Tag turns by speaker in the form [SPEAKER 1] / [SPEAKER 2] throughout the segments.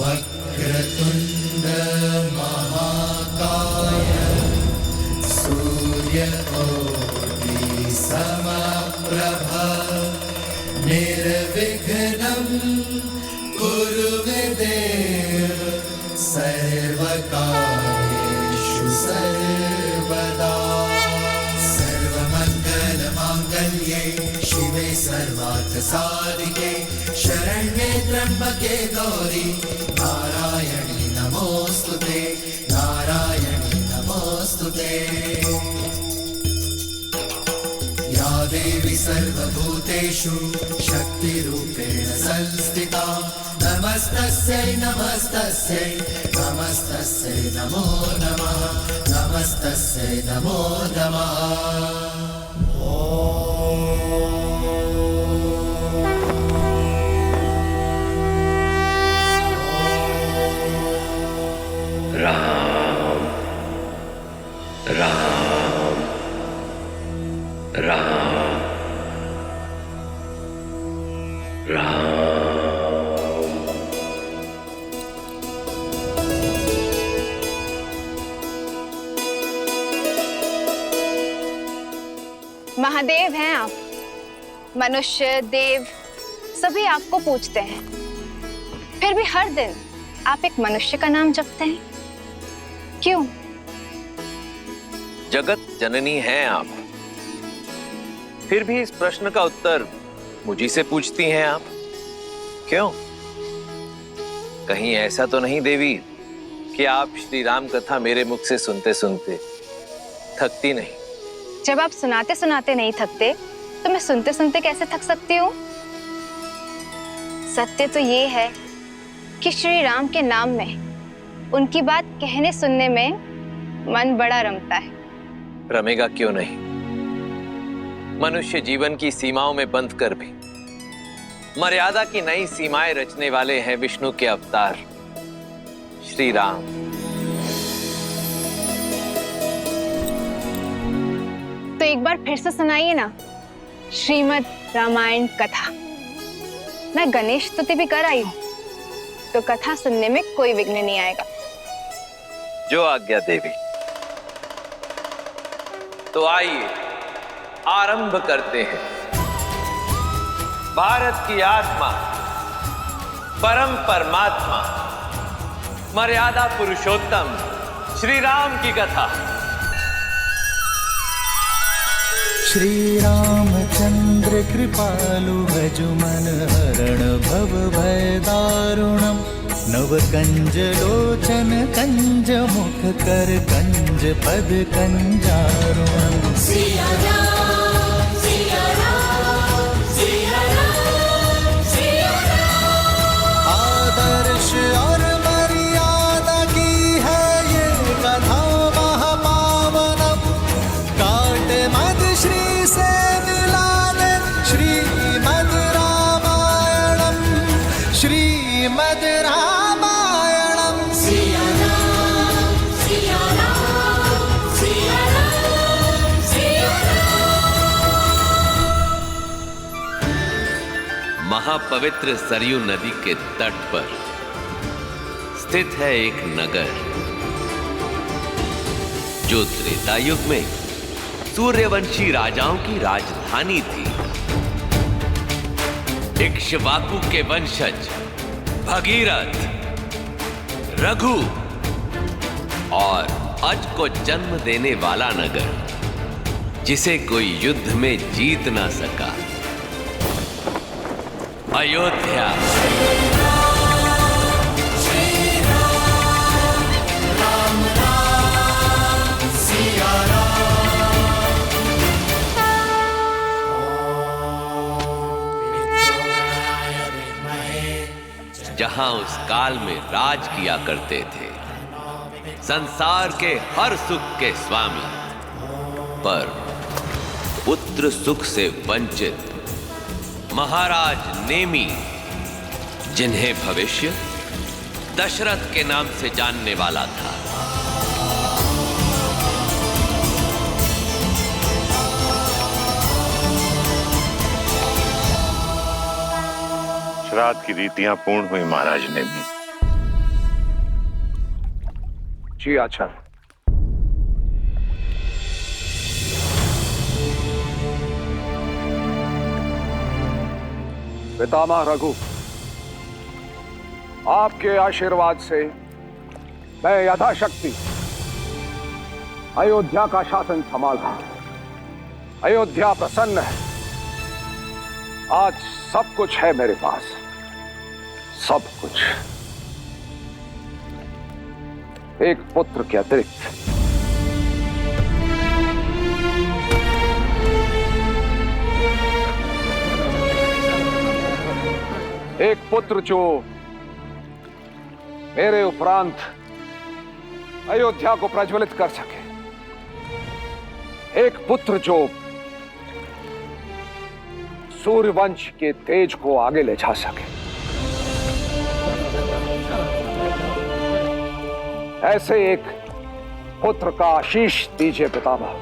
[SPEAKER 1] वक्रतुंड महाकाय सूर्यकोटि समप्रभ निर्विघ्नं कुरु मे देव सर्वकार्येषु सर्वदा। सर्वमङ्गलमाङ्गल्ये शिवे सर्वार्थसाधिके शरण्ये त्र्यम्बके गौरी नारायणी नमोस्तुते नारायणी नमोस्तुते। या देवी सर्वभूतेषु शक्तिरूपेण संस्थिता नमस्तस्यै नमस्तस्यै नमस्तस्यै नमो नमः नमस्तस्यै नमो नमः।
[SPEAKER 2] राम राम राम राम।
[SPEAKER 3] महादेव हैं आप। मनुष्य देव सभी आपको पूजते हैं, फिर भी हर दिन आप एक मनुष्य का नाम जपते हैं, क्यों?
[SPEAKER 2] जगत जननी हैं आप, फिर भी इस प्रश्न का उत्तर मुझी से पूछती हैं आप, क्यों? कहीं ऐसा तो नहीं देवी कि आप श्री राम कथा मेरे मुख से सुनते सुनते थकती नहीं?
[SPEAKER 3] जब आप सुनाते सुनाते नहीं थकते तो मैं सुनते सुनते कैसे थक सकती हूँ? सत्य तो ये है कि श्री राम के नाम में, उनकी बात कहने सुनने में मन बड़ा रमता है।
[SPEAKER 2] रमेगा क्यों नहीं? मनुष्य जीवन की सीमाओं में बंध कर भी मर्यादा की नई सीमाएं रचने वाले हैं विष्णु के अवतार श्री राम।
[SPEAKER 3] तो एक बार फिर से सुनाइए ना श्रीमद् रामायण कथा। मैं गणेश स्तुति भी कर आई हूँ, तो कथा सुनने में कोई विघ्न नहीं आएगा।
[SPEAKER 2] जो आज्ञा देवी। तो आइए आरंभ करते हैं। भारत की आत्मा, परम परमात्मा, मर्यादा पुरुषोत्तम श्री राम की कथा।
[SPEAKER 1] श्री रामचंद्र कृपालु भजु मन हरण भव भय दारुणम नव कंज लोचन कंज मुख कर कंज पद कंजारुणम। सिया राम सिया राम सिया राम सिया राम। आदर्श और मर्यादा की है ये कथा महापावनम। काट मद श्री से मिला दे श्रीमद् रामायणम श्रीमद् रामायणम। सिया राम सिया राम सिया राम सिया राम।
[SPEAKER 2] महापवित्र सरयू नदी के तट पर स्थित है एक नगर जो त्रेता युग में सूर्यवंशी राजाओं की राजधानी थी। इक्ष्वाकु के वंशज भगीरथ, रघु और अज को जन्म देने वाला नगर, जिसे कोई युद्ध में जीत ना सका, अयोध्या। जहां उस काल में राज किया करते थे संसार के हर सुख के स्वामी, पर पुत्र सुख से वंचित महाराज नेमी, जिन्हें भविष्य दशरथ के नाम से जानने वाला था।
[SPEAKER 4] श्राद्ध की रीतियां पूर्ण हुई महाराज नेमी। जी आचार्य। पितामह रघु, आपके आशीर्वाद से मैं यथाशक्ति अयोध्या का शासन संभाला। अयोध्या प्रसन्न है। आज सब कुछ है मेरे पास, सब कुछ, एक पुत्र के अतिरिक्त। एक पुत्र जो मेरे उपरांत अयोध्या को प्रज्वलित कर सके। एक पुत्र जो सूर्यवंश के तेज को आगे ले जा सके। ऐसे एक पुत्र का आशीष दीजिए पितामह।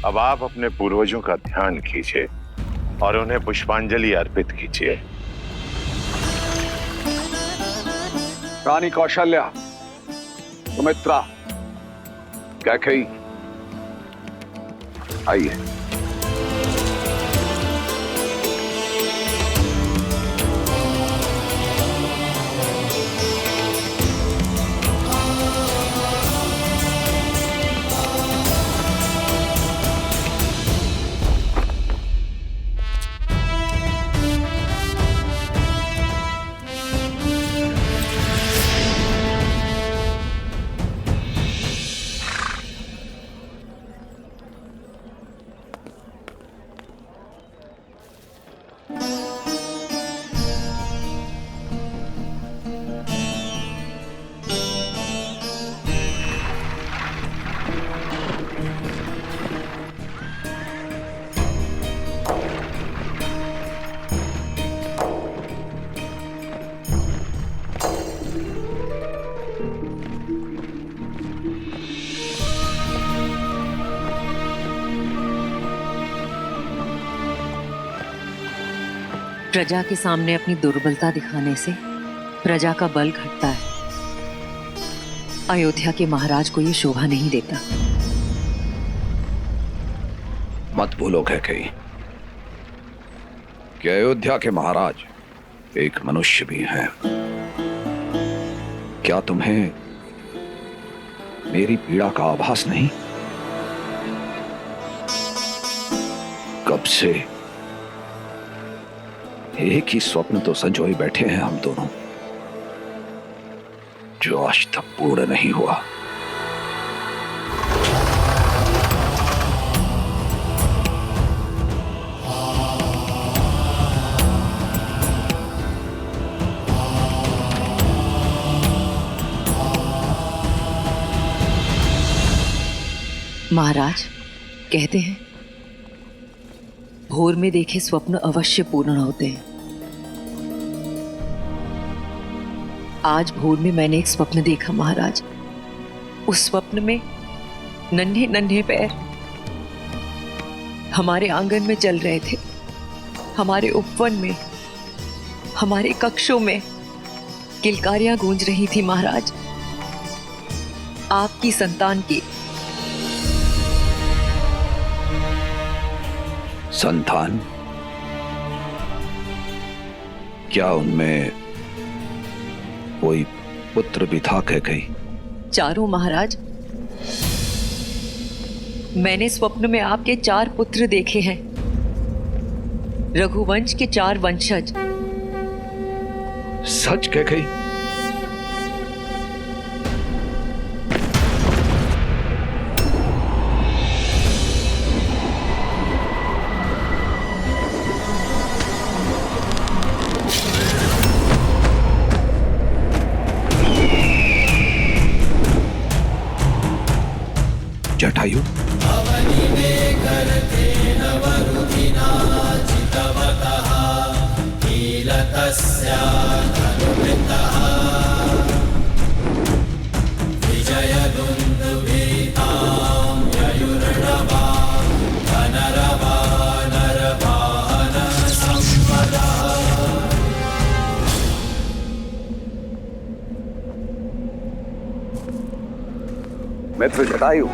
[SPEAKER 5] अब आप अपने पूर्वजों का ध्यान कीजिए और उन्हें पुष्पांजलि अर्पित कीजिए।
[SPEAKER 4] रानी कौशल्या, सुमित्रा, कैकेयी, आइए।
[SPEAKER 6] प्रजा के सामने अपनी दुर्बलता दिखाने से प्रजा का बल घटता है। अयोध्या के महाराज को ये शोभा नहीं देता।
[SPEAKER 4] मत भूलो कैकेयी कि अयोध्या के महाराज एक मनुष्य भी हैं। क्या तुम्हें मेरी पीड़ा का आभास नहीं? कब से एक ही स्वप्न तो संजोए बैठे हैं हम दोनों, जो आज तक पूर्ण नहीं हुआ।
[SPEAKER 6] महाराज कहते हैं भोर में देखे स्वप्न अवश्य पूर्ण होते हैं। आज भोर में मैंने एक स्वप्न देखा महाराज। उस स्वप्न में नन्हे नन्हे पैर हमारे आंगन में चल रहे थे। हमारे उपवन में, हमारे कक्षों में किलकारियां गूंज रही थी महाराज, आपकी संतान की।
[SPEAKER 4] संतान? क्या उनमें कोई पुत्र भी था कैकेयी?
[SPEAKER 6] चारों महाराज। मैंने स्वप्न में आपके 4 पुत्र देखे हैं, रघुवंश के 4 वंशज।
[SPEAKER 4] सच कैकेयी? जटायु, मित्र जटायु,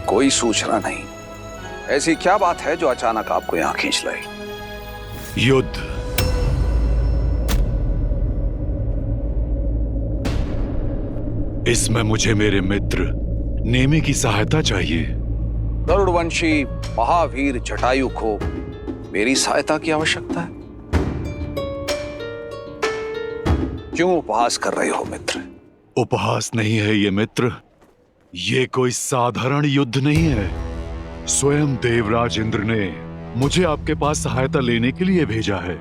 [SPEAKER 4] कोई सूचना नहीं। ऐसी क्या बात है जो अचानक आपको यहां खींच लाई?
[SPEAKER 7] युद्ध। इसमें मुझे मेरे मित्र नेमी की सहायता चाहिए।
[SPEAKER 4] गरुड़वंशी महावीर जटायु को मेरी सहायता की आवश्यकता है। क्यों उपहास कर रहे हो मित्र?
[SPEAKER 7] उपहास नहीं है ये मित्र, ये कोई साधारण युद्ध नहीं है। स्वयं देवराज इंद्र ने मुझे आपके पास सहायता लेने के लिए भेजा है,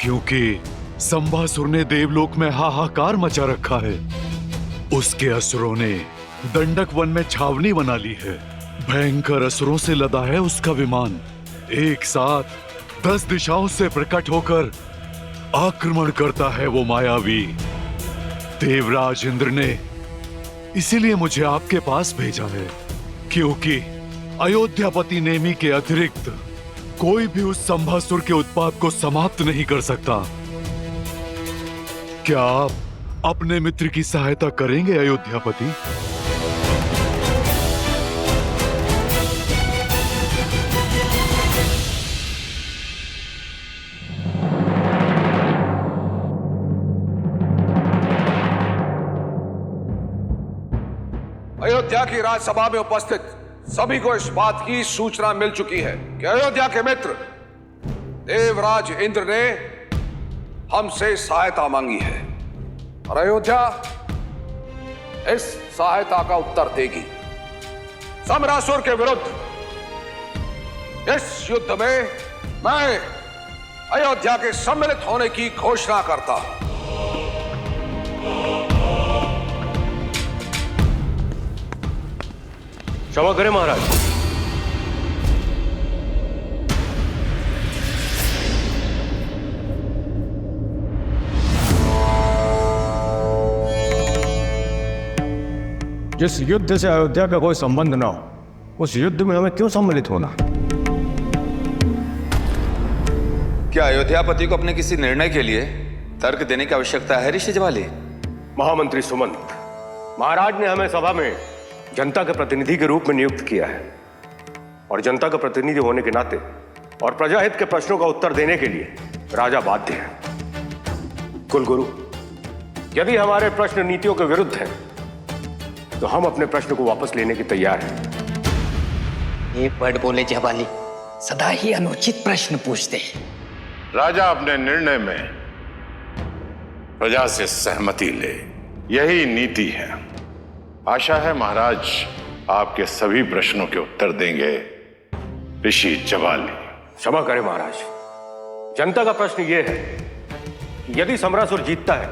[SPEAKER 7] क्योंकि संभासुर ने देवलोक में हाहाकार मचा रखा है। उसके असुरों ने दंडक वन में छावनी बना ली है। भयंकर असुरों से लदा है उसका विमान। एक साथ 10 दिशाओं से प्रकट होकर आक्रमण करता है वो मायावी। देवराज इंद्र ने इसीलिए मुझे आपके पास भेजा है, क्योंकि अयोध्यापति नेमी के अतिरिक्त कोई भी उस संभासुर के उत्पात को समाप्त नहीं कर सकता। क्या आप अपने मित्र की सहायता करेंगे अयोध्यापति?
[SPEAKER 4] अयोध्या की राजसभा में उपस्थित सभी को इस बात की सूचना मिल चुकी है कि अयोध्या के मित्र देवराज इंद्र ने हमसे सहायता मांगी है और अयोध्या इस सहायता का उत्तर देगी। समरासुर के विरुद्ध इस युद्ध में मैं अयोध्या के सम्मिलित होने की घोषणा करता हूं।
[SPEAKER 8] क्षमा करें महाराज।
[SPEAKER 9] जिस युद्ध से अयोध्या का कोई संबंध ना हो, उस युद्ध में हमें क्यों सम्मिलित होना?
[SPEAKER 10] क्या अयोध्यापति को अपने किसी निर्णय के लिए तर्क देने की आवश्यकता है ऋषि जवाली?
[SPEAKER 8] महामंत्री सुमंत, महाराज ने हमें सभा में जनता के प्रतिनिधि के रूप में नियुक्त किया है और जनता का प्रतिनिधि होने के नाते और प्रजाहित के प्रश्नों का उत्तर देने के लिए राजा बाध्य है। कुलगुरु, यदि हमारे प्रश्न नीतियों के विरुद्ध हैं तो हम अपने प्रश्न को वापस लेने की तैयार हैं।
[SPEAKER 11] एक वर्ड बोले जवाली, सदा ही अनुचित प्रश्न पूछते हैं।
[SPEAKER 5] राजा अपने निर्णय में प्रजा से सहमति ले, यही नीति है। आशा है महाराज आपके सभी प्रश्नों के उत्तर देंगे ऋषि जवाली।
[SPEAKER 8] क्षमा करें महाराज, जनता का प्रश्न यह है कि यदि समरासुर जीतता है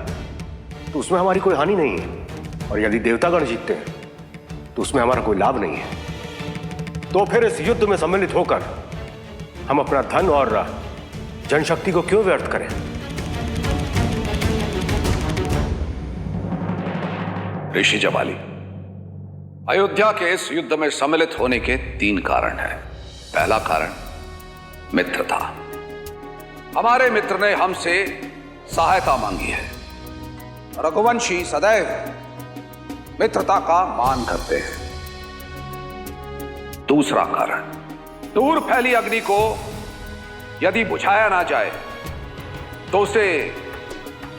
[SPEAKER 8] तो उसमें हमारी कोई हानि नहीं है, और यदि देवतागण जीतते हैं तो उसमें हमारा कोई लाभ नहीं है। तो फिर इस युद्ध में सम्मिलित होकर हम अपना धन और जनशक्ति को क्यों व्यर्थ करें?
[SPEAKER 4] ऋषि जवाली, अयोध्या के इस युद्ध में सम्मिलित होने के 3 कारण हैं। पहला कारण मित्रता। हमारे मित्र ने हमसे सहायता मांगी है। रघुवंशी सदैव मित्रता का मान करते हैं। दूसरा कारण, दूर फैली अग्नि को यदि बुझाया ना जाए तो उसे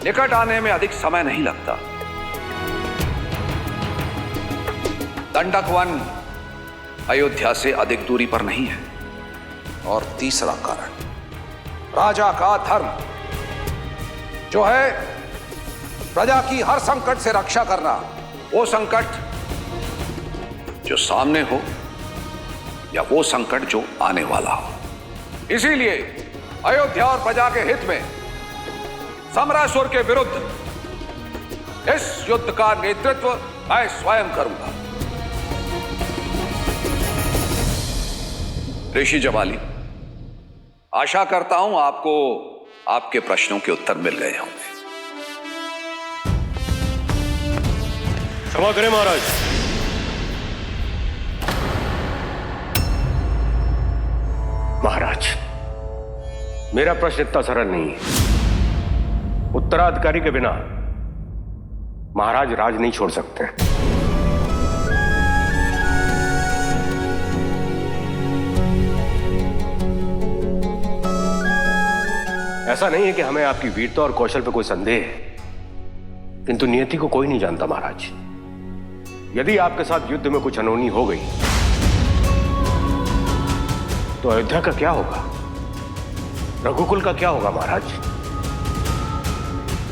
[SPEAKER 4] निकट आने में अधिक समय नहीं लगता। दंडक वन अयोध्या से अधिक दूरी पर नहीं है। और तीसरा कारण, राजा का धर्म, जो है प्रजा की हर संकट से रक्षा करना, वो संकट जो सामने हो या वो संकट जो आने वाला हो। इसीलिए अयोध्या और प्रजा के हित में समरासुर के विरुद्ध इस युद्ध का नेतृत्व मैं स्वयं करूंगा। ऋषि जवाली, आशा करता हूं आपको आपके प्रश्नों के उत्तर मिल गए होंगे।
[SPEAKER 8] क्षमा करें महाराज। महाराज, मेरा प्रश्न इतना सरल नहीं है। उत्तराधिकारी के बिना महाराज राज नहीं छोड़ सकते। ऐसा नहीं है कि हमें आपकी वीरता और कौशल पर कोई संदेह है, किंतु नियति को कोई नहीं जानता महाराज। यदि आपके साथ युद्ध में कुछ अनहोनी हो गई तो अयोध्या का क्या होगा, रघुकुल का क्या होगा महाराज?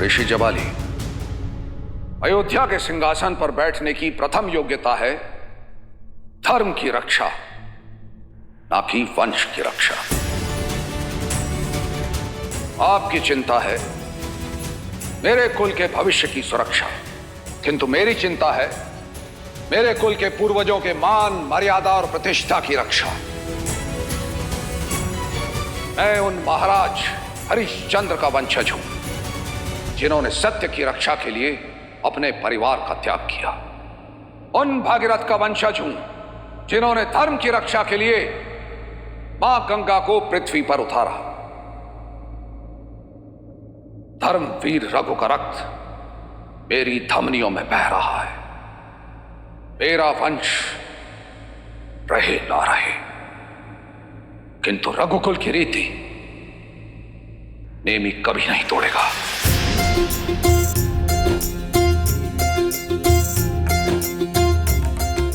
[SPEAKER 4] ऋषि जबाली, अयोध्या के सिंहासन पर बैठने की प्रथम योग्यता है धर्म की रक्षा, ना कि वंश की रक्षा। आपकी चिंता है मेरे कुल के भविष्य की सुरक्षा, किंतु मेरी चिंता है मेरे कुल के पूर्वजों के मान, मर्यादा और प्रतिष्ठा की रक्षा। मैं उन महाराज हरिश्चंद्र का वंशज हूं जिन्होंने सत्य की रक्षा के लिए अपने परिवार का त्याग किया। उन भागीरथ का वंशज हूं जिन्होंने धर्म की रक्षा के लिए मां गंगा को पृथ्वी पर उतारा। धर्मवीर रघु का रक्त मेरी धमनियों में बह रहा है। मेरा वंश रहे ना रहे, किंतु रघुकुल की रीति नेमी कभी नहीं तोड़ेगा।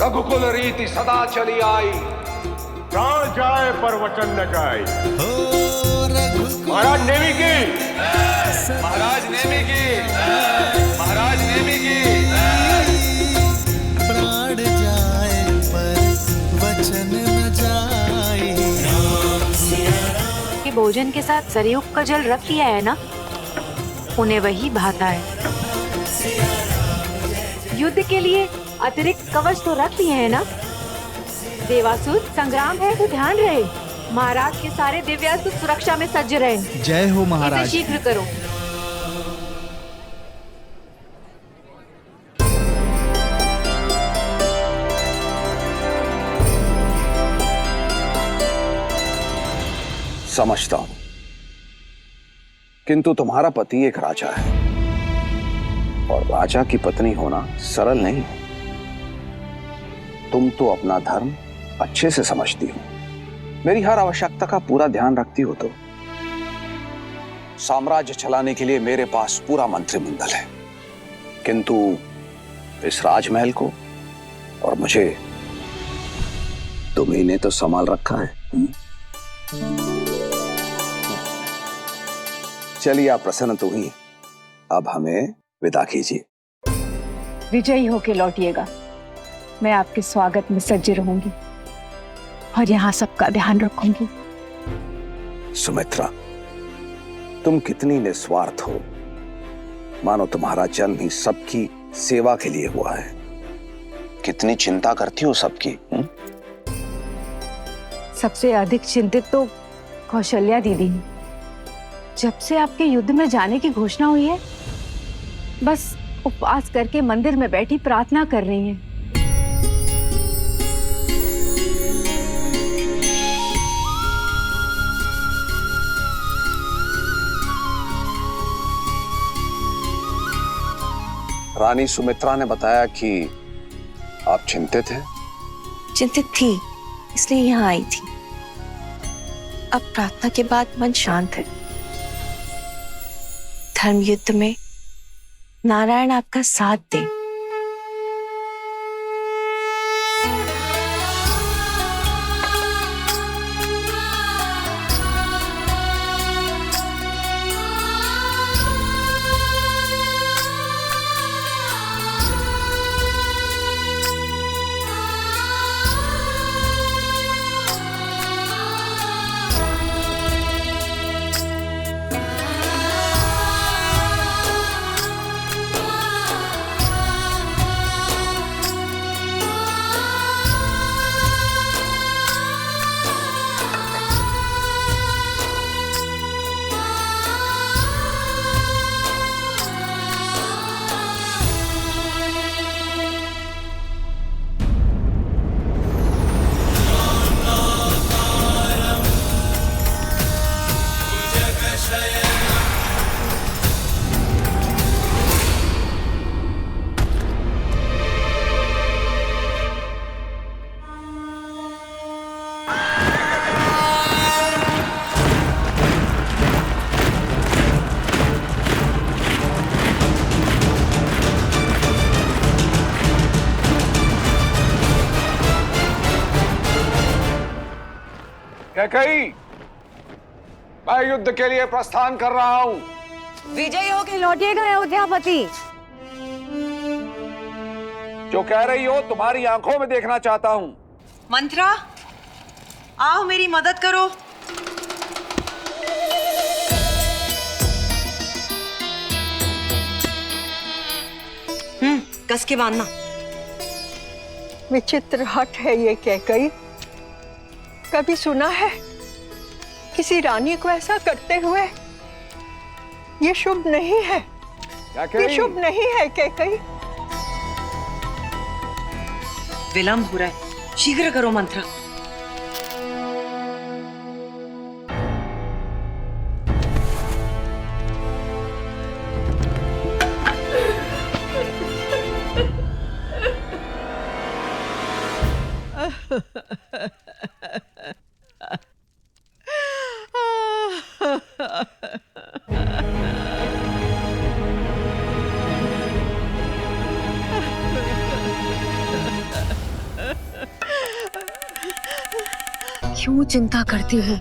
[SPEAKER 4] रघुकुल रीति सदा चली आई,
[SPEAKER 8] प्राण जाए पर वचन न जाए। महाराज नेमी की,
[SPEAKER 10] महाराज नेमी की, महाराज नेमी की।
[SPEAKER 1] प्राण जाए पर वचन न जाए।
[SPEAKER 12] कि भोजन के साथ सरयुग का जल रख लिया है ना, उन्हें वही भाता है। युद्ध के लिए अतिरिक्त कवच तो रख लिए हैं ना। देवासुर संग्राम है तो ध्यान रहे, महाराज के सारे दिव्यास्त्र सुरक्षा में सज्ज रहे।
[SPEAKER 1] जय हो महाराज।
[SPEAKER 12] इसे शीघ्र करो।
[SPEAKER 4] समझता हूं, किंतु तुम्हारा पति एक राजा है और राजा की पत्नी होना सरल नहीं है। तुम तो अपना धर्म अच्छे से समझती हो, मेरी हर आवश्यकता का पूरा ध्यान रखती हो। तो साम्राज्य चलाने के लिए मेरे पास पूरा मंत्रिमंडल है, किंतु इस राजमहल को और मुझे तुम्ही ने तो संभाल रखा है। चलिए, आप प्रसन्न तो हुई, अब हमें विदा कीजिए।
[SPEAKER 12] विजयी होके लौटिएगा। मैं आपके स्वागत में सज्ज रहूंगी और यहाँ सबका ध्यान रखूंगी।
[SPEAKER 4] सुमित्रा, तुम कितनी निस्वार्थ हो, मानो तुम्हारा जन्म ही सबकी सेवा के लिए हुआ है। कितनी चिंता करती हो सबकी।
[SPEAKER 12] सबसे अधिक चिंतित तो कौशल्या दीदी है। जब से आपके युद्ध में जाने की घोषणा हुई है, बस उपवास करके मंदिर में बैठी प्रार्थना कर रही हैं।
[SPEAKER 4] रानी सुमित्रा ने बताया कि आप चिंतित हैं।
[SPEAKER 6] चिंतित थी, इसलिए यहाँ आई थी। अब प्रार्थना के बाद मन शांत है। धर्म युद्ध में नारायण आपका साथ दे।
[SPEAKER 4] कैकई, मैं युद्ध के लिए प्रस्थान कर रहा हूं।
[SPEAKER 6] विजयी होके लौटिएगा अयोध्यापति।
[SPEAKER 4] जो कह रही हो तुम्हारी आंखों में देखना चाहता हूं।
[SPEAKER 6] मंत्रा, आओ मेरी मदद करो। कस के बांधना।
[SPEAKER 13] विचित्र हट है ये कैकई। कभी सुना है किसी रानी को ऐसा करते हुए? ये शुभ नहीं है, ये शुभ नहीं है कैकई।
[SPEAKER 6] विलंब हो रहा है, शीघ्र करो मंत्रा। क्यों चिंता करती हो?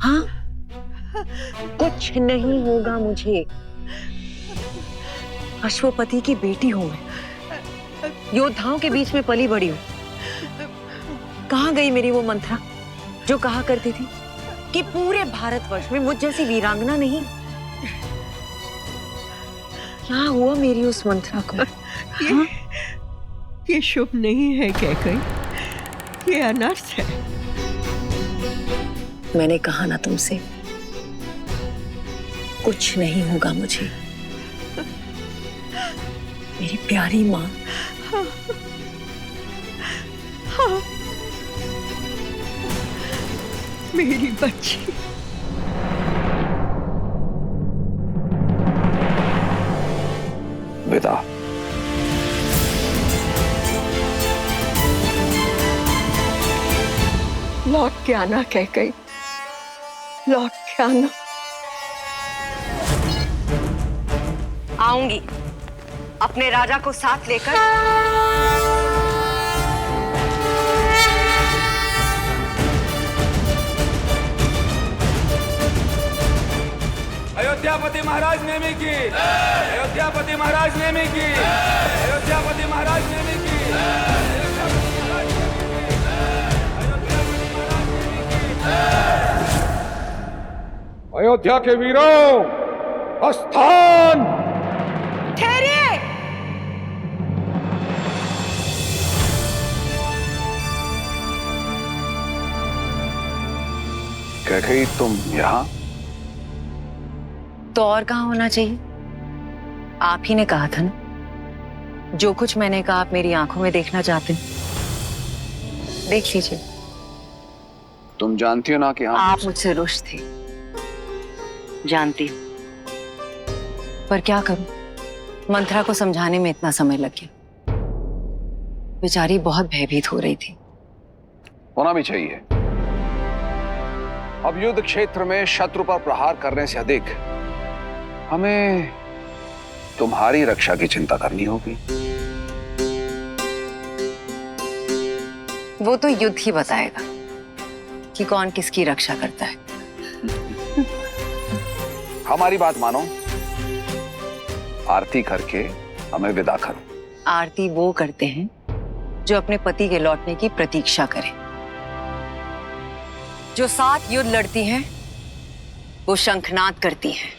[SPEAKER 6] हाँ, कुछ नहीं होगा मुझे। अश्वपति की बेटी हूं मैं, योद्धाओं के बीच में पली बड़ी हूं। कहाँ गई मेरी वो मंत्रा जो कहा करती थी कि पूरे भारतवर्ष में मुझ जैसी वीरांगना नहीं? क्या हुआ मेरी उस मंत्रा को?
[SPEAKER 13] ये शुभ नहीं है कैकई, ये अनर्थ है।
[SPEAKER 6] मैंने कहा ना तुमसे, कुछ नहीं होगा मुझे। मेरी प्यारी माँ।
[SPEAKER 13] हाँ, मेरी बच्ची।
[SPEAKER 4] विदा।
[SPEAKER 13] लौट के आना कैकई, लौट के आना।
[SPEAKER 6] आऊंगी अपने राजा को साथ लेकर।
[SPEAKER 10] अयोध्यापति महाराज नेमी की, अयोध्यापति महाराज नेमी की, अयोध्यापति महाराज नेमी की।
[SPEAKER 4] अयोध्या के वीरों, प्रस्थान।
[SPEAKER 6] ठहरिए।
[SPEAKER 4] कैकई, तुम यहाँ?
[SPEAKER 6] तो और कहाँ होना चाहिए? आप ही ने कहा था ना, जो कुछ मैंने कहा आप मेरी आंखों में देखना चाहते हैं। देख लीजिए।
[SPEAKER 4] तुम जानती हो ना कि
[SPEAKER 6] आप मुझसे रुष्ट थे, जानती हूँ, पर क्या करूं, मंत्रा को समझाने में इतना समय लग गया। बेचारी बहुत भयभीत हो रही थी।
[SPEAKER 4] होना भी चाहिए। अब युद्ध क्षेत्र में शत्रु पर प्रहार करने से अधिक हमें तुम्हारी रक्षा की चिंता करनी होगी।
[SPEAKER 6] वो तो युद्ध ही बताएगा कि कौन किसकी रक्षा करता है।
[SPEAKER 4] हमारी बात मानो, आरती करके हमें विदा करो।
[SPEAKER 6] आरती वो करते हैं जो अपने पति के लौटने की प्रतीक्षा करें। जो साथ युद्ध लड़ती हैं, वो शंखनाद करती हैं।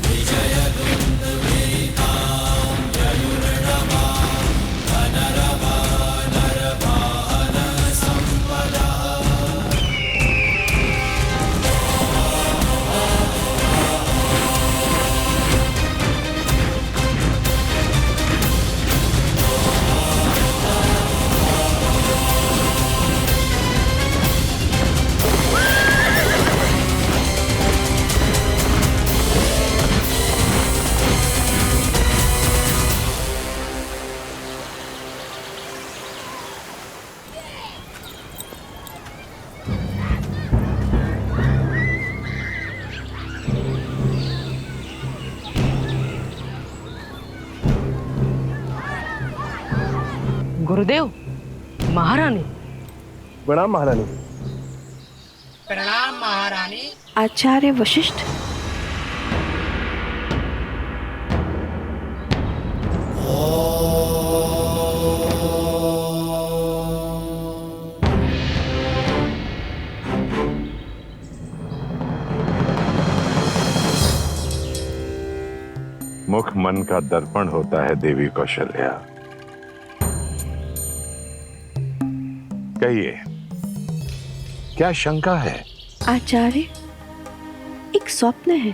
[SPEAKER 1] विजय
[SPEAKER 6] गुरुदेव, महारानी।
[SPEAKER 9] प्रणाम महारानी।
[SPEAKER 11] प्रणाम महारानी।
[SPEAKER 14] आचार्य वशिष्ठ।
[SPEAKER 5] मुख मन का दर्पण होता है देवी कौशल्या। कहिए, क्या शंका है?
[SPEAKER 14] आचार्य, एक स्वप्न है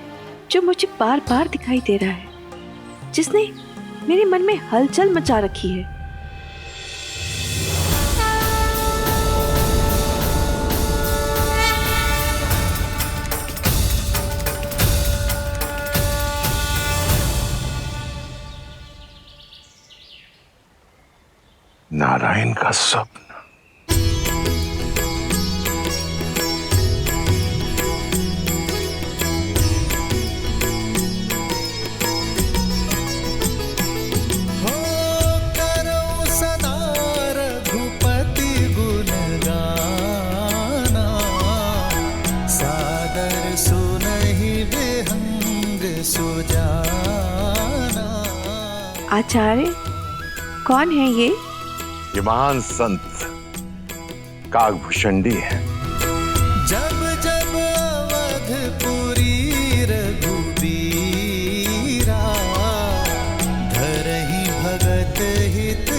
[SPEAKER 14] जो मुझे बार बार दिखाई दे रहा है, जिसने मेरे मन में हलचल मचा रखी है।
[SPEAKER 5] नारायण का स्वप्न।
[SPEAKER 14] आचार्य, कौन है ये?
[SPEAKER 5] ये महान संत काकभूषणी है।
[SPEAKER 1] जब जब अवधपुरी रघुबीरा, धरहि भगत हित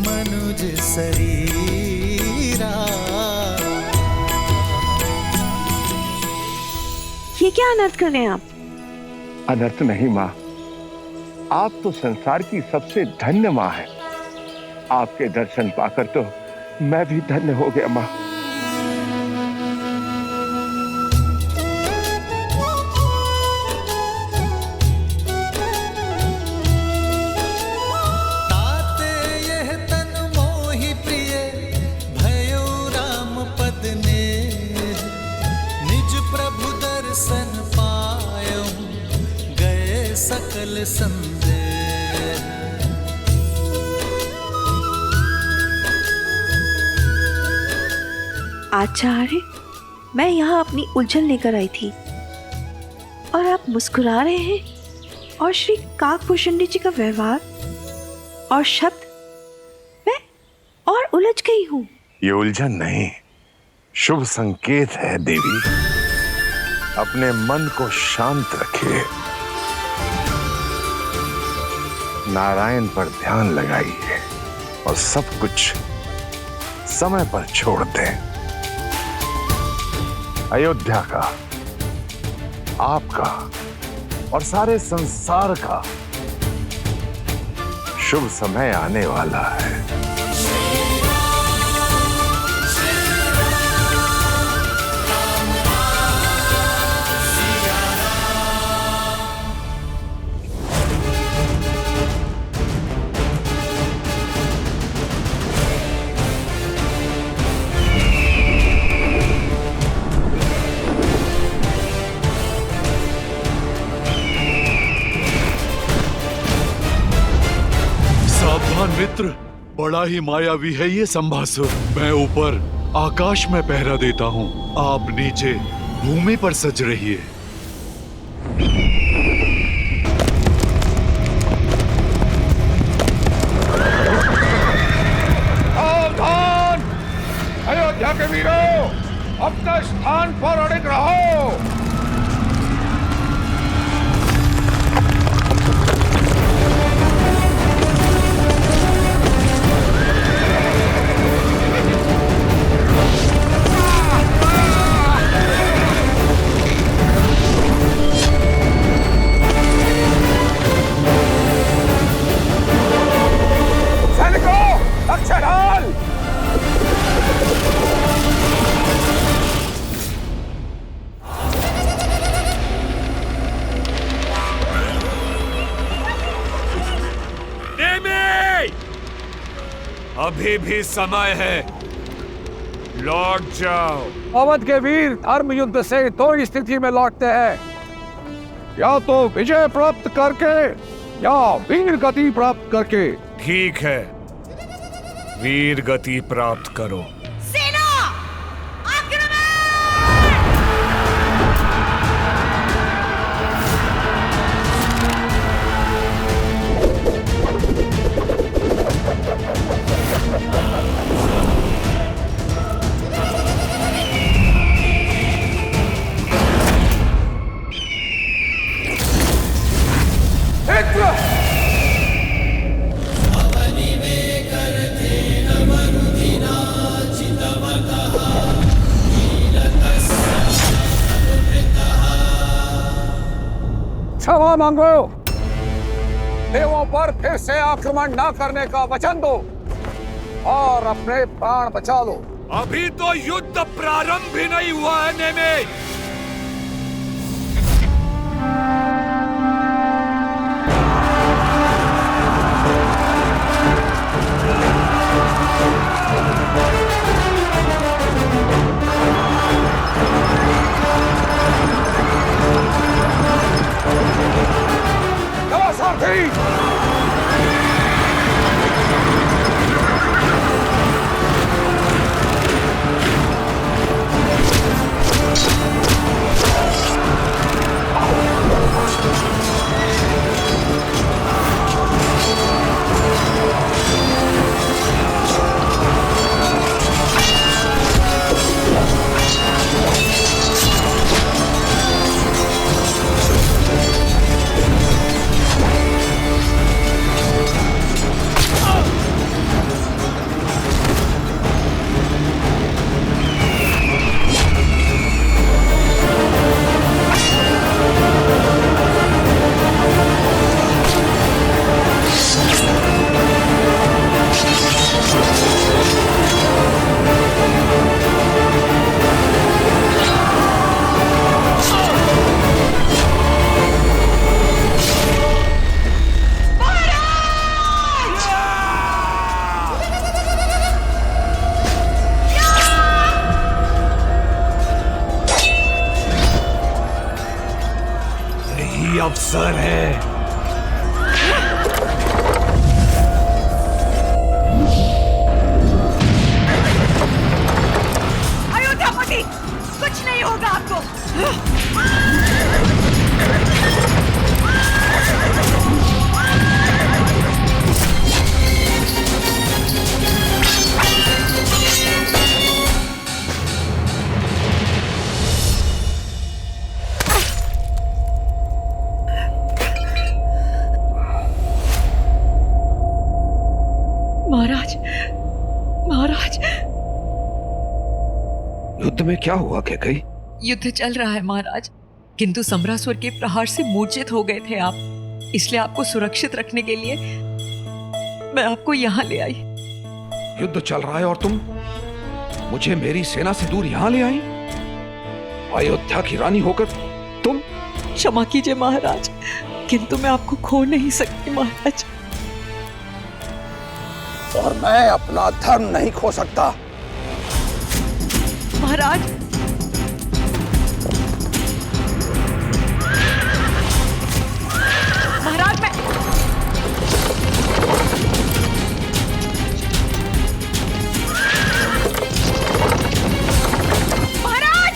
[SPEAKER 1] मनुज शरीरा।
[SPEAKER 14] ये क्या अनर्थ कर रहे हैं आप?
[SPEAKER 9] अनर्थ नहीं माँ, आप तो संसार की सबसे धन्य माँ है। आपके दर्शन पाकर तो मैं भी धन्य हो गया माँ।
[SPEAKER 1] ताते यह तन मोहि प्रिय, भयो राम पद ने। निज प्रभु दर्शन पायो, गए सकल संदेह।
[SPEAKER 14] आचार्य, मैं यहाँ अपनी उलझन लेकर आई थी और आप मुस्कुरा रहे हैं, और श्री काकभूषणी जी का व्यवहार और शब्द, मैं और उलझ गई हूँ।
[SPEAKER 5] ये उलझन नहीं, शुभ संकेत है देवी। अपने मन को शांत रखिए, नारायण पर ध्यान लगाइए और सब कुछ समय पर छोड़ दें। अयोध्या का, आपका और सारे संसार का शुभ समय आने वाला है।
[SPEAKER 7] मित्र, बड़ा ही मायावी है ये संभासुर। मैं ऊपर आकाश में पहरा देता हूँ, आप नीचे भूमि पर सज रहिए।
[SPEAKER 8] सावधान! अयोध्या के वीरों, अपने स्थान पर अड़िग रहो।
[SPEAKER 10] अभी भी समय है, लौट जाओ।
[SPEAKER 9] अवध के वीर धर्म युद्ध से दो स्थिति में लौटते हैं, या तो विजय प्राप्त करके या वीर गति प्राप्त करके।
[SPEAKER 10] ठीक है,
[SPEAKER 9] वीर गति प्राप्त करो।
[SPEAKER 6] सेना आक्रमण!
[SPEAKER 4] क्षमा मांगो, देवों पर फिर से आक्रमण न करने का वचन दो और अपने प्राण बचा लो।
[SPEAKER 9] अभी तो युद्ध प्रारंभ भी नहीं हुआ है नेमे।
[SPEAKER 4] सारथी,
[SPEAKER 9] अवसर है।
[SPEAKER 6] अयोध्यापति, कुछ नहीं होगा आपको। महाराज, महाराज,
[SPEAKER 4] युद्ध में क्या हुआ कैकई?
[SPEAKER 6] युद्ध चल रहा है महाराज, किंतु सम्रासुर के प्रहार से मूर्छित हो गए थे आप, इसलिए आपको सुरक्षित रखने के लिए मैं आपको यहाँ ले आई।
[SPEAKER 4] युद्ध चल रहा है और तुम मुझे मेरी सेना से दूर यहाँ ले आई? अयोध्या की रानी होकर तुम?
[SPEAKER 6] क्षमा कीजिए महाराज, किंतु मैं आपको खो नहीं सकती महाराज।
[SPEAKER 4] और मैं अपना धर्म नहीं खो सकता।
[SPEAKER 6] महाराज, महाराज मैं महाराज,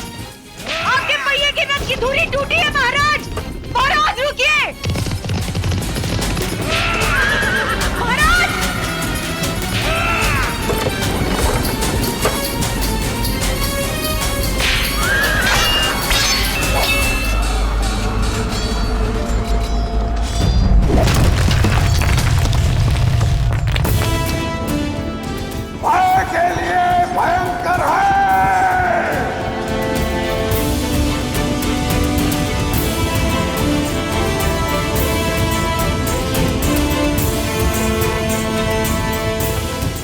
[SPEAKER 6] आपके पहिए के नट की धुरी टूटी है महाराज। महाराज रुकिए।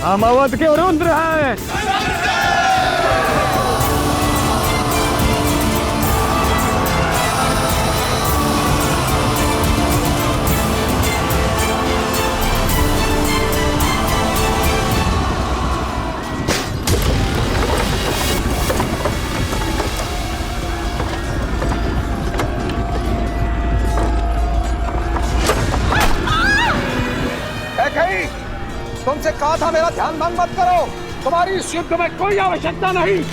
[SPEAKER 9] हम अवध के रुद्र हैं।
[SPEAKER 4] तुमसे कहा था मेरा ध्यान भंग मत करो। तुम्हारी इस युद्ध में कोई आवश्यकता नहीं।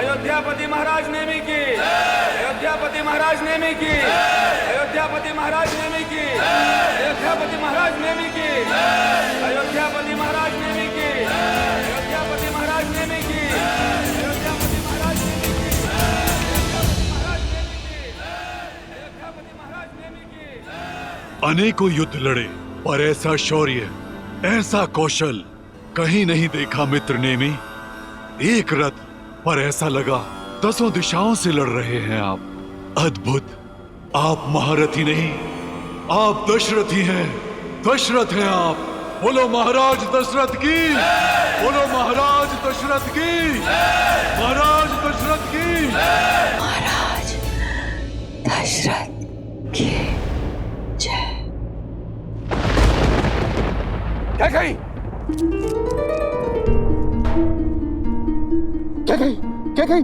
[SPEAKER 10] अयोध्यापति महाराज नेमी की, अयोध्यापति महाराज नेमी की, अयोध्यापति महाराज नेमी की, अयोध्यापति महाराज नेमी की, अयोध्यापति महाराज नेमी की, अयोध्यापति महाराज नेमी की, अयोध्यापति महाराज नेमी की, अयोध्यापति महाराज नेमी की।
[SPEAKER 7] अनेकों युद्ध लड़े पर ऐसा शौर्य, ऐसा कौशल कहीं नहीं देखा मित्र नेमी। एक रथ पर ऐसा लगा 10 दिशाओं से लड़ रहे हैं आप। अद्भुत। आप महारथी नहीं, आप दशरथी हैं। दशरथ हैं आप। बोलो महाराज दशरथ की, बोलो महाराज दशरथ की, महाराज दशरथ की,
[SPEAKER 14] महाराज दशरथ की जय।
[SPEAKER 4] क्या कही? क्या कही? क्या कही?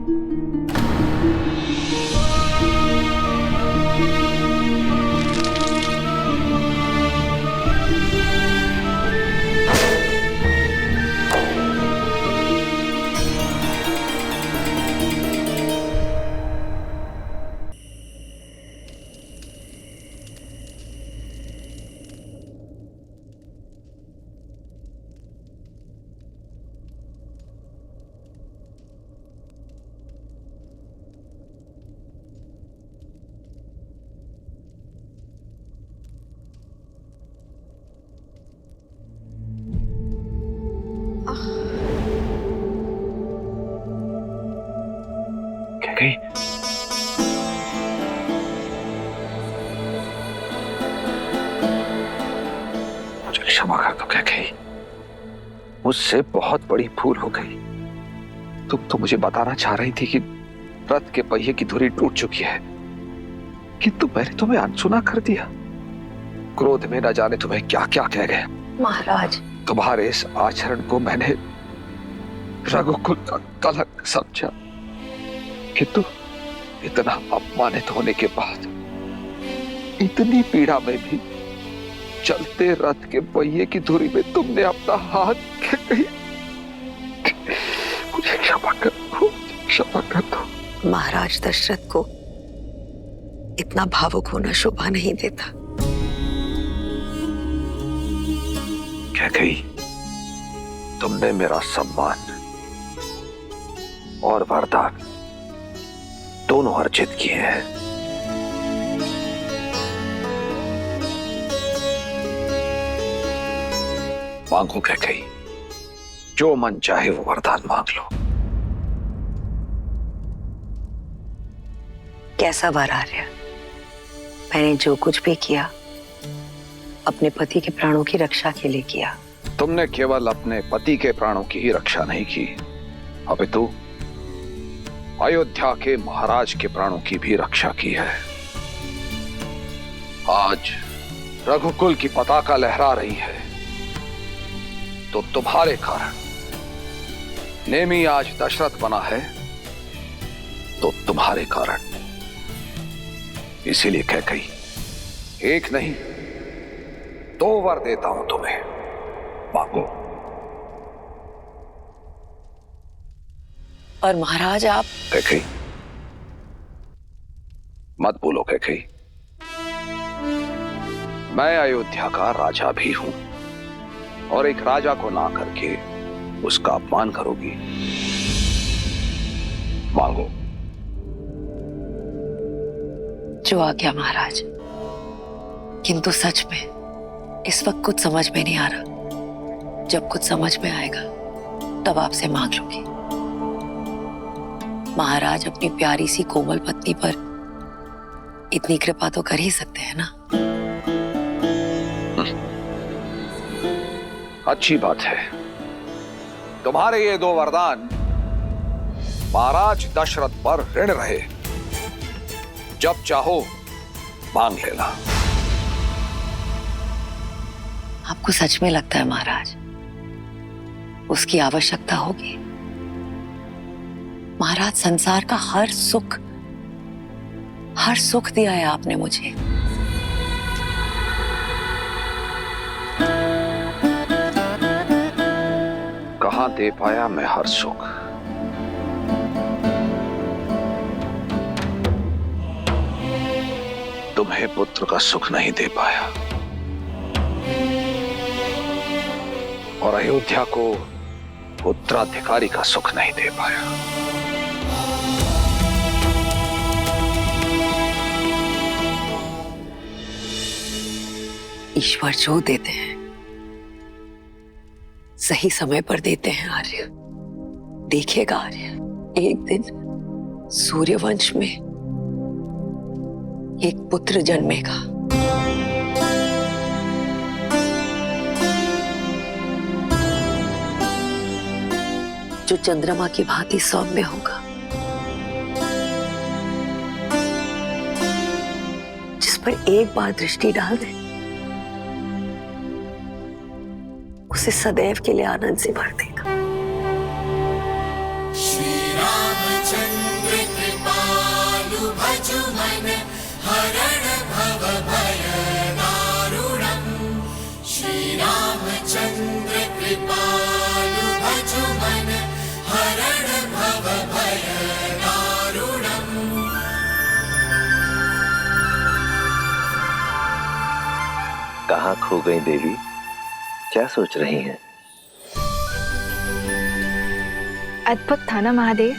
[SPEAKER 4] मुझे क्षमा कर दो क्या कही, मुझसे बहुत बड़ी भूल हो गई। तुम तो मुझे बताना चाह रही थी कि रथ के पहिए की धुरी टूट चुकी है, किंतु मैंने तुम्हें अनसुना कर दिया। क्रोध में न जाने तुम्हें क्या क्या कह गया।
[SPEAKER 14] महाराज,
[SPEAKER 4] तुम्हारे इस आचरण को मैंने रघुकुल का कलंक समझा, किंतु इतना अपमानित होने के बाद, इतनी पीड़ा में भी चलते रथ के पहिए की धुरी में तुमने अपना हाथ कहीं। मुझे क्षमा कर दो, क्षमा कर दो।
[SPEAKER 14] महाराज दशरथ को इतना भावुक होना शोभा नहीं देता।
[SPEAKER 4] क्या कही? तुमने मेरा सम्मान और वरदान दोनों अर्जित किए हैं। मांगो कैकेयी, जो मन चाहे वो वरदान मांग लो।
[SPEAKER 6] कैसा वर आर्य? मैंने जो कुछ भी किया अपने पति के प्राणों की रक्षा के लिए किया।
[SPEAKER 4] तुमने केवल अपने पति के प्राणों की ही रक्षा नहीं की, अपितु अयोध्या के महाराज के प्राणों की भी रक्षा की है। आज रघुकुल की पताका लहरा रही है तो तुम्हारे कारण। नेमी आज दशरथ बना है तो तुम्हारे कारण। इसीलिए कैकेयी, एक नहीं 2 वर देता हूं तुम्हें, मांगो।
[SPEAKER 6] और महाराज आप?
[SPEAKER 4] कैकेयी, मत बोलो कैकेयी। मैं अयोध्या का राजा भी हूं और एक राजा को ना करके उसका अपमान करोगी। मांगो।
[SPEAKER 6] जो आ गया महाराज, किंतु सच में इस वक्त कुछ समझ में नहीं आ रहा। जब कुछ समझ में आएगा तब आपसे मांग लूंगी। महाराज अपनी प्यारी सी कोमल पत्नी पर इतनी कृपा तो कर ही सकते हैं ना।
[SPEAKER 4] अच्छी बात है। तुम्हारे ये 2 वरदान महाराज दशरथ पर ऋण रहे। जब चाहो मांग लेना।
[SPEAKER 6] आपको सच में लगता है महाराज उसकी आवश्यकता होगी? महाराज, संसार का हर सुख दिया है आपने मुझे।
[SPEAKER 4] कहां दे पाया मैं हर सुख? तुम्हें पुत्र का सुख नहीं दे पाया और अयोध्या को उत्तराधिकारी का सुख नहीं दे पाया।
[SPEAKER 6] ईश्वर जो देते हैं सही समय पर देते हैं आर्य। देखिएगा आर्य, एक दिन सूर्यवंश में एक पुत्र जन्मेगा। जो चंद्रमा की भांति सौम्य होगा, जिस पर एक बार दृष्टि डाल दे उसे सदैव के लिए आनंद से भर देगा।
[SPEAKER 1] श्री रामचंद्र कृपालु भजु मन हरण भव भय दारुणम्। श्री रामचंद्र कृपालु भजु मन हरण भव भय दारुणम्।
[SPEAKER 15] कहाँ खो गई देवी? क्या सोच रही हैं?
[SPEAKER 3] अद्भुत था ना महादेव,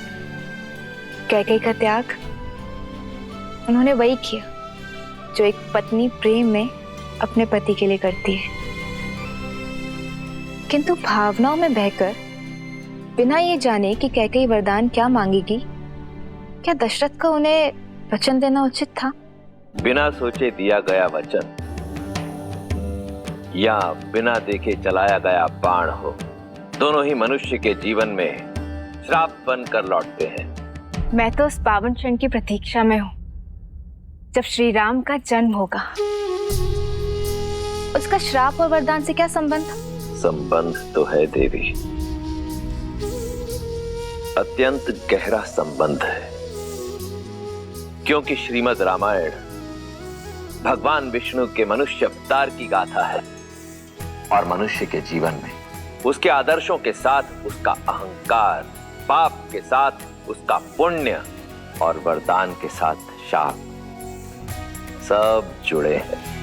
[SPEAKER 3] कैकेयी का त्याग। उन्होंने वही किया जो एक पत्नी प्रेम में अपने पति के लिए करती है, किंतु भावनाओं में बहकर बिना ये जाने कि कैकेयी वरदान क्या मांगेगी, क्या दशरथ का उन्हें वचन देना उचित था?
[SPEAKER 15] बिना सोचे दिया गया वचन या बिना देखे चलाया गया बाण हो, दोनों ही मनुष्य के जीवन में श्राप बनकर लौटते हैं।
[SPEAKER 3] मैं तो उस पावन क्षण की प्रतीक्षा में हूं जब श्री राम का जन्म होगा। उसका श्राप और वरदान से क्या संबंध?
[SPEAKER 15] संबंध तो है देवी, अत्यंत गहरा संबंध है, क्योंकि श्रीमद् रामायण भगवान विष्णु के मनुष्य अवतार की गाथा है और मनुष्य के जीवन में उसके आदर्शों के साथ उसका अहंकार, पाप के साथ उसका पुण्य और वरदान के साथ शाप सब जुड़े हैं।